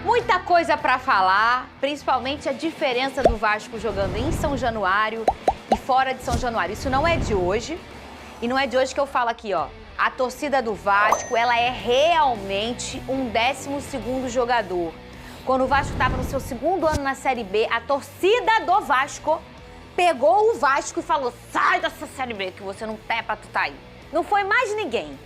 Muita coisa pra falar, principalmente a diferença do Vasco jogando em São Januário e fora de São Januário. Isso não é de hoje, e não é de hoje que eu falo aqui, ó. A torcida do Vasco, ela é realmente um 12º jogador. Quando o Vasco estava no seu 2º ano na Série B, a torcida do Vasco pegou o Vasco e falou: sai dessa Série B que você não tem pra tu tá aí. Não foi mais ninguém.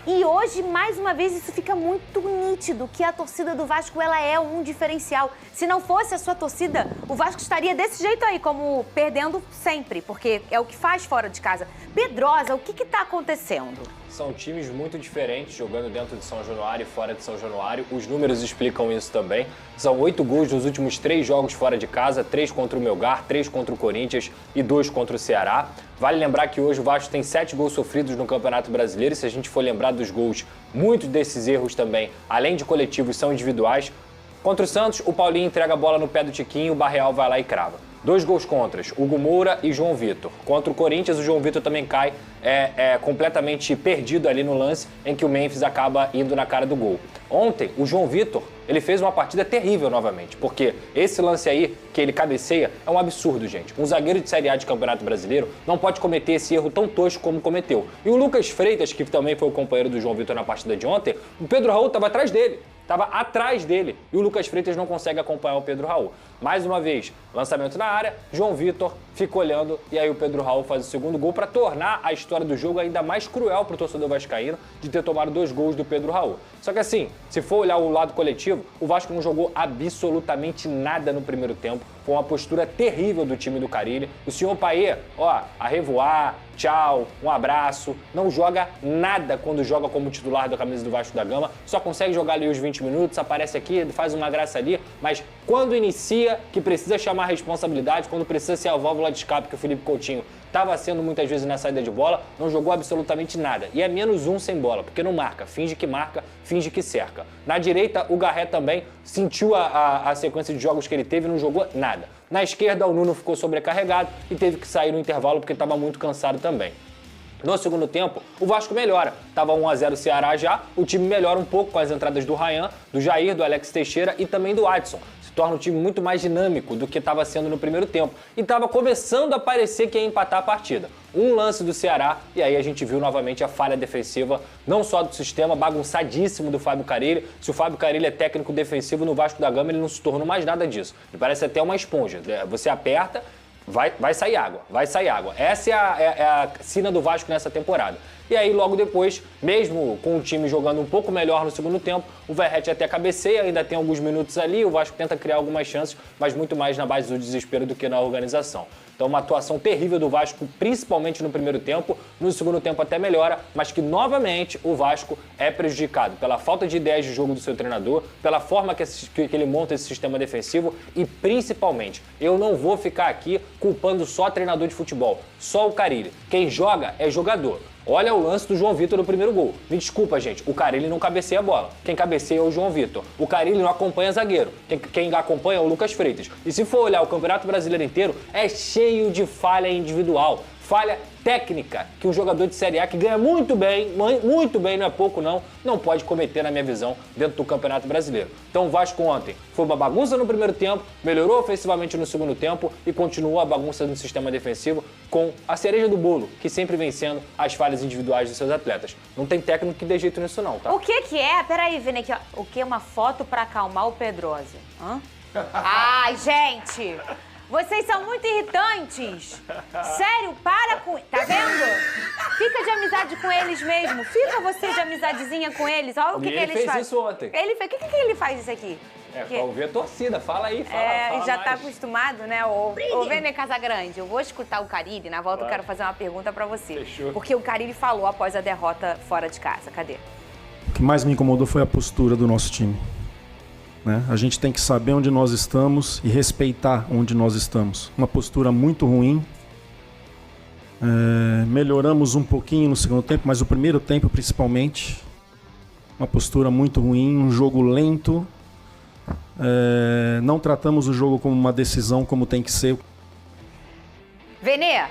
E hoje, mais uma vez, isso fica muito nítido, que a torcida do Vasco, ela é um diferencial. Se não fosse a sua torcida, o Vasco estaria desse jeito aí, como perdendo sempre, porque é o que faz fora de casa. Pedrosa, o que tá acontecendo? São times muito diferentes, jogando dentro de São Januário e fora de São Januário. Os números explicam isso também. São 8 gols nos últimos 3 jogos fora de casa, 3 contra o Melgar, 3 contra o Corinthians e 2 contra o Ceará. Vale lembrar que hoje o Vasco tem 7 gols sofridos no Campeonato Brasileiro. E se a gente for lembrar dos gols, muitos desses erros também, além de coletivos, são individuais. Contra o Santos, o Paulinho entrega a bola no pé do Tiquinho, o Barreal vai lá e crava. 2 gols contras, Hugo Moura e João Vitor. Contra o Corinthians, o João Vitor também cai completamente perdido ali no lance em que o Memphis acaba indo na cara do gol. Ontem, o João Vitor, ele fez uma partida terrível novamente, porque esse lance aí, que ele cabeceia, é um absurdo, gente. Um zagueiro de Série A de Campeonato Brasileiro não pode cometer esse erro tão tosco como cometeu. E o Lucas Freitas, que também foi o companheiro do João Vitor na partida de ontem, o Pedro Raul estava atrás dele. Estava atrás dele e o Lucas Freitas não consegue acompanhar o Pedro Raul. Mais uma vez, lançamento na área, João Vitor fica olhando e aí o Pedro Raul faz o 2º gol para tornar a história do jogo ainda mais cruel para o torcedor vascaíno de ter tomado 2 gols do Pedro Raul. Só que assim, se for olhar o lado coletivo, o Vasco não jogou absolutamente nada no primeiro tempo. Foi uma postura terrível do time do Carille. O senhor Paê, a revoar, tchau, um abraço, não joga nada quando joga como titular da camisa do Vasco da Gama, só consegue jogar ali os 20 minutos, aparece aqui, faz uma graça ali, mas quando inicia, que precisa chamar a responsabilidade, quando precisa ser a válvula de escape que o Felipe Coutinho estava sendo muitas vezes na saída de bola, não jogou absolutamente nada. E é -1 sem bola, porque não marca, finge que cerca. Na direita, o Garré também sentiu a sequência de jogos que ele teve e não jogou nada. Na esquerda, o Nuno ficou sobrecarregado e teve que sair no intervalo porque estava muito cansado também. No segundo tempo, o Vasco melhora. Tava 1-0 o Ceará já, o time melhora um pouco com as entradas do Ryan, do Jair, do Alex Teixeira e também do Adson. Torna o time muito mais dinâmico do que estava sendo no primeiro tempo. E estava começando a parecer que ia empatar a partida. Um lance do Ceará e aí a gente viu novamente a falha defensiva, não só do sistema bagunçadíssimo do Fábio Carille. Se o Fábio Carille é técnico defensivo no Vasco da Gama, ele não se tornou mais nada disso. Ele parece até uma esponja. Você aperta, vai sair água, vai sair água. Essa é a sina do Vasco nessa temporada. E aí, logo depois, mesmo com o time jogando um pouco melhor no segundo tempo, o Verratti até cabeceia, ainda tem alguns minutos ali, o Vasco tenta criar algumas chances, mas muito mais na base do desespero do que na organização. Então, uma atuação terrível do Vasco, principalmente no primeiro tempo. No segundo tempo até melhora, mas que, novamente, o Vasco é prejudicado pela falta de ideias de jogo do seu treinador, pela forma que ele monta esse sistema defensivo e, principalmente, eu não vou ficar aqui culpando só treinador de futebol, só o Carille. Quem joga é jogador. Olha o lance do João Vitor no primeiro gol. Me desculpa, gente, o Carille não cabeceia a bola. Quem cabeceia é o João Vitor. O Carille não acompanha zagueiro. Quem acompanha é o Lucas Freitas. E se for olhar o Campeonato Brasileiro inteiro, é cheio de falha individual. Falha técnica que um jogador de Série A que ganha muito bem, não é pouco não pode cometer, na minha visão, dentro do Campeonato Brasileiro. Então o Vasco ontem foi uma bagunça no primeiro tempo, melhorou ofensivamente no segundo tempo e continuou a bagunça no sistema defensivo com a cereja do bolo, que sempre vem sendo as falhas individuais dos seus atletas. Não tem técnico que dê jeito nisso não, tá? O que é? Peraí, Vini, aqui, ó. O que é uma foto pra acalmar o Pedrosa? Hã? Ai, gente! Vocês são muito irritantes. Sério, para com... Tá vendo? Fica de amizade com eles mesmo. Fica você de amizadezinha com eles. Olha o que eles fazem. Ele fez isso ontem. Ele fez... O que ele faz isso aqui? Pra ouvir a torcida. Fala aí, fala já mais. tá acostumado, né? Ô, Vene Casagrande, eu vou escutar o Carille. Na volta eu quero fazer uma pergunta pra você. Fechou. Porque o Carille falou após a derrota fora de casa. Cadê? O que mais me incomodou foi a postura do nosso time. Né? A gente tem que saber onde nós estamos e respeitar onde nós estamos. Uma postura muito ruim. Melhoramos um pouquinho no segundo tempo, mas o primeiro tempo principalmente. Uma postura muito ruim, um jogo lento. Não tratamos o jogo como uma decisão como tem que ser. Venê,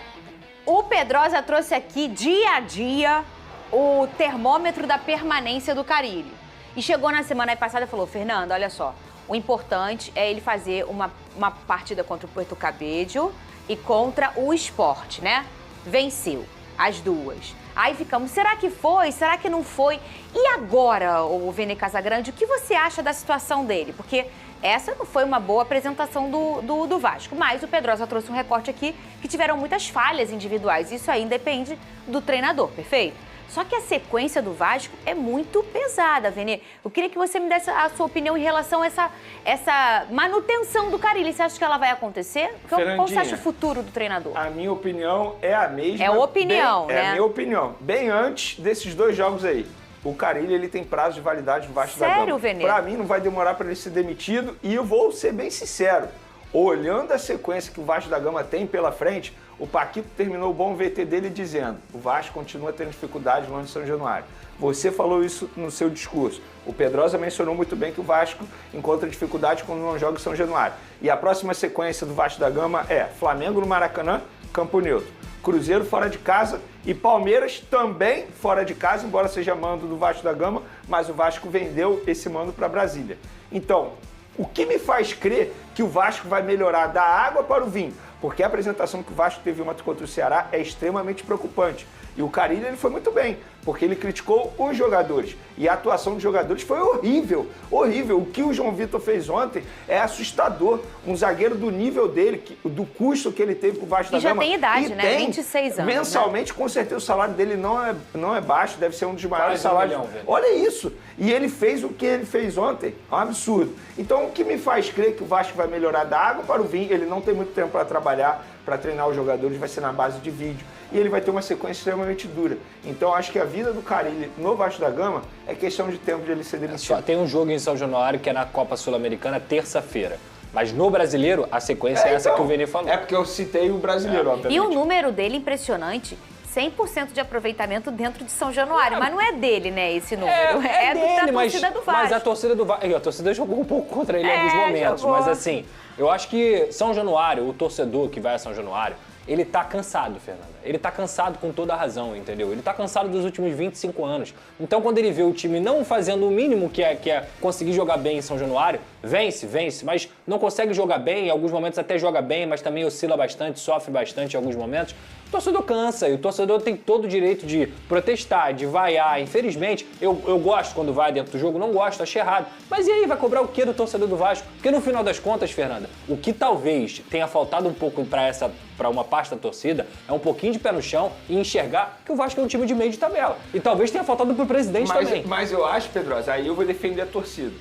o Pedrosa trouxe aqui dia a dia o termômetro da permanência do Carille. E chegou na semana passada e falou: Fernanda, olha só, O importante é ele fazer uma partida contra o Puerto Cabello e contra o Sport, né? Venceu as duas. Aí ficamos, será que foi? Será que não foi? E agora, o Vene Casagrande, o que você acha da situação dele? Porque essa não foi uma boa apresentação do Vasco, mas o Pedrosa trouxe um recorte aqui que tiveram muitas falhas individuais. Isso aí depende do treinador, perfeito? Só que a sequência do Vasco é muito pesada, Vene. Eu queria que você me desse a sua opinião em relação a essa manutenção do Carille. Você acha que ela vai acontecer? Qual você acha o futuro do treinador? A minha opinião é a mesma. É opinião, né? É a minha opinião. Bem antes desses 2 jogos aí. O Carille, ele tem prazo de validade no Vasco da Gama. Sério, Vene? Pra mim, não vai demorar para ele ser demitido. E eu vou ser bem sincero. Olhando a sequência que o Vasco da Gama tem pela frente, o Paquito terminou o bom VT dele dizendo: o Vasco continua tendo dificuldade longe de São Januário. Você falou isso no seu discurso. O Pedrosa mencionou muito bem que o Vasco encontra dificuldade quando não joga em São Januário. E a próxima sequência do Vasco da Gama é Flamengo no Maracanã, Campo Neutro. Cruzeiro fora de casa e Palmeiras também fora de casa, embora seja mando do Vasco da Gama, mas o Vasco vendeu esse mando para Brasília. Então, o que me faz crer que o Vasco vai melhorar da água para o vinho? Porque a apresentação que o Vasco teve ontem contra o Ceará é extremamente preocupante. E o Carille, ele foi muito bem, porque ele criticou os jogadores. E a atuação dos jogadores foi horrível, horrível. O que o João Vitor fez ontem é assustador. Um zagueiro do nível dele, do custo que ele teve com o Vasco da Gama. E já tem idade, né? 26 anos. Mensalmente, né? Com certeza, o salário dele não é baixo, deve ser um dos maiores salários. Velho. Olha isso. E ele fez o que ele fez ontem. É um absurdo. Então, o que me faz crer que o Vasco vai melhorar da água para o vinho, ele não tem muito tempo para trabalhar, para treinar os jogadores, vai ser na base de vídeo. E ele vai ter uma sequência extremamente dura. Então, acho que a vida do Carille no Vasco da Gama é questão de tempo de ele ser demitido. Só tem um jogo em São Januário que é na Copa Sul-Americana, terça-feira. Mas no Brasileiro, a sequência é essa então, que o Vene falou. É porque eu citei o Brasileiro, obviamente. E o número dele impressionante, 100% de aproveitamento dentro de São Januário. Mas não é dele, né, esse número. É dele, da torcida do Vasco. Mas a torcida do Vasco... A torcida jogou um pouco contra ele em alguns momentos. Jogou. Mas assim, eu acho que São Januário, o torcedor que vai a São Januário, ele tá cansado, Fernanda. Ele tá cansado com toda a razão, entendeu? Ele tá cansado dos últimos 25 anos. Então, quando ele vê o time não fazendo o mínimo que é conseguir jogar bem em São Januário, vence, mas não consegue jogar bem, em alguns momentos até joga bem, mas também oscila bastante, sofre bastante em alguns momentos. O torcedor cansa e o torcedor tem todo o direito de protestar, de vaiar. Infelizmente, eu gosto quando vai dentro do jogo, não gosto, acho errado. Mas e aí, vai cobrar o quê do torcedor do Vasco? Porque no final das contas, Fernanda, o que talvez tenha faltado um pouco para uma parte da torcida é um pouquinho de pé no chão e enxergar que o Vasco é um time de meio de tabela. E talvez tenha faltado pro presidente também. Mas eu acho, Pedrosa, aí eu vou defender a torcida.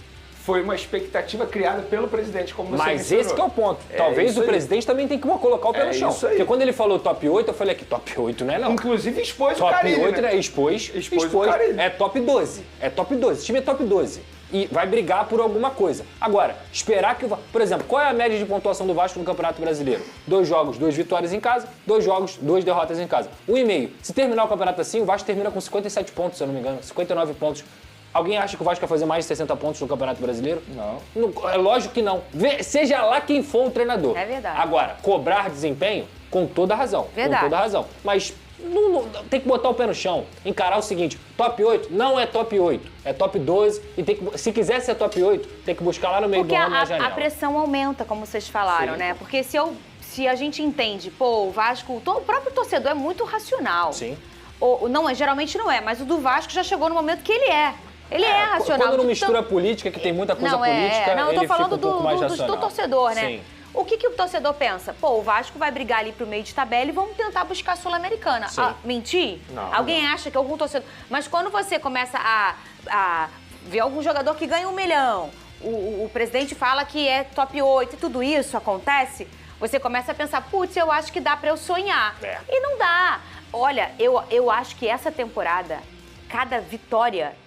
Foi uma expectativa criada pelo presidente, como você mencionou. Esse que é o ponto. Talvez o presidente também tenha que colocar o pé no chão. Isso aí. Porque quando ele falou top 8, eu falei que top 8 não é não. Inclusive expôs top o Carille, Top 8 né? expôs o Carille. É top 12. É top 12. O time é top 12. E vai brigar por alguma coisa. Agora, esperar que o Vasco... Por exemplo, qual é a média de pontuação do Vasco no Campeonato Brasileiro? 2 jogos, 2 vitórias em casa, 2 jogos, 2 derrotas em casa. 1,5. Se terminar o campeonato assim, o Vasco termina com 57 pontos, se eu não me engano. 59 pontos. Alguém acha que o Vasco vai fazer mais de 60 pontos no Campeonato Brasileiro? Não. É lógico que não. Seja lá quem for o treinador. É verdade. Agora, cobrar desempenho, com toda a razão. Verdade. Com toda a razão. Mas não, tem que botar o pé no chão. Encarar o seguinte, top 8 não é top 8. É top 12. E tem que, se quiser ser top 8, tem que buscar lá no meio do ano na janela. Porque a pressão aumenta, como vocês falaram, né? Porque se a gente entende, pô, o Vasco... O próprio torcedor é muito racional. Sim. Geralmente não é, mas o do Vasco já chegou no momento que ele é. Ele é racional. Quando não mistura política, que tem muita coisa política, eu tô falando fica um pouco mais racional. do torcedor, né? Sim. O que o torcedor pensa? Pô, o Vasco vai brigar ali pro meio de tabela e vamos tentar buscar a Sul-Americana. Mentir? Não. Alguém acha que algum torcedor... Mas quando você começa a ver algum jogador que ganha 1 milhão, o presidente fala que é top 8 e tudo isso acontece, você começa a pensar, putz, eu acho que dá pra eu sonhar. E não dá. Olha, eu acho que essa temporada, cada vitória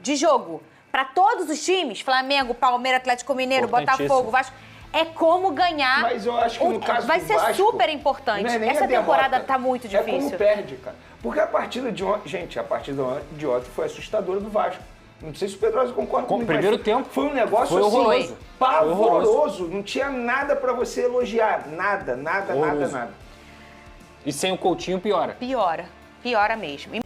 de jogo, para todos os times, Flamengo, Palmeiras, Atlético Mineiro, Botafogo, Vasco, é como ganhar. Mas eu acho que no caso vai do ser Vasco, super importante. Não é nem essa a derrota, temporada tá muito difícil. É como perde, cara. Porque a partida de ontem, gente, a partida de ontem foi assustadora do Vasco. Não sei se o Pedrosa concorda comigo. Com o primeiro tempo. Foi um negócio foi horroroso. Assim, pavoroso. Não tinha nada pra você elogiar. Nada. E sem o Coutinho piora. Piora mesmo.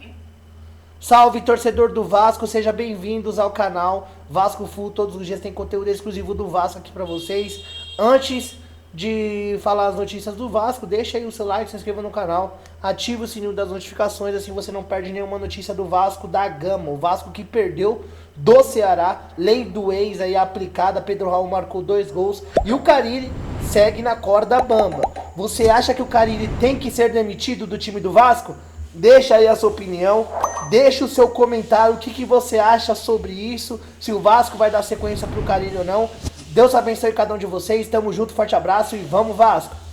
Salve, torcedor do Vasco, sejam bem-vindos ao canal Vasco Full, todos os dias tem conteúdo exclusivo do Vasco aqui pra vocês. Antes de falar as notícias do Vasco, deixa aí o seu like, se inscreva no canal, ativa o sininho das notificações, assim você não perde nenhuma notícia do Vasco da Gama. O Vasco que perdeu do Ceará, lei do ex aí aplicada, Pedro Raul marcou 2 gols e o Carille segue na corda bamba. Você acha que o Carille tem que ser demitido do time do Vasco? Deixa aí a sua opinião, deixa o seu comentário, o que você acha sobre isso, se o Vasco vai dar sequência pro Carille ou não. Deus abençoe cada um de vocês, tamo junto, forte abraço e vamos Vasco!